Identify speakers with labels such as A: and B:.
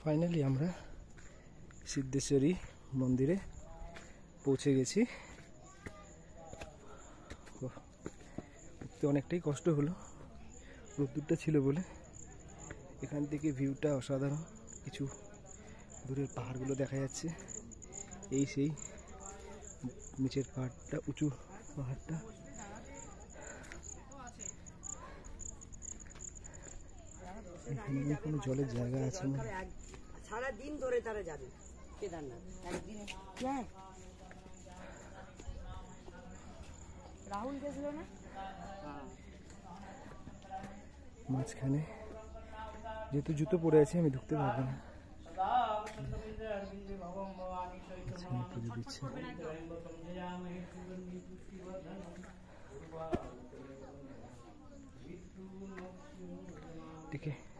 A: Finally আমরা সিদ্ধেশ্বরী মন্দিরে পৌঁছে গেছি। উঠতে অনেকটাই কষ্ট হলো, রোদ্দুরটা ছিল বলে। এখান থেকে ভিউটা অসাধারণ, কিছু দূরের পাহাড়গুলো দেখা যাচ্ছে। এই সেই নিচের পাহাড়টা, উঁচু পাহাড়টা। এখানে কোনো জলের জায়গা আছে না।
B: সারা দিন ধরে তারা যাবে কেদারনাথ একদিনে। রাহুল গেছিল না
A: মাঝখানে, যেহেতু জুতো পরে আছে আমি ঢুকতে পারবো না। পুজো দিচ্ছে। ঠিক আছে।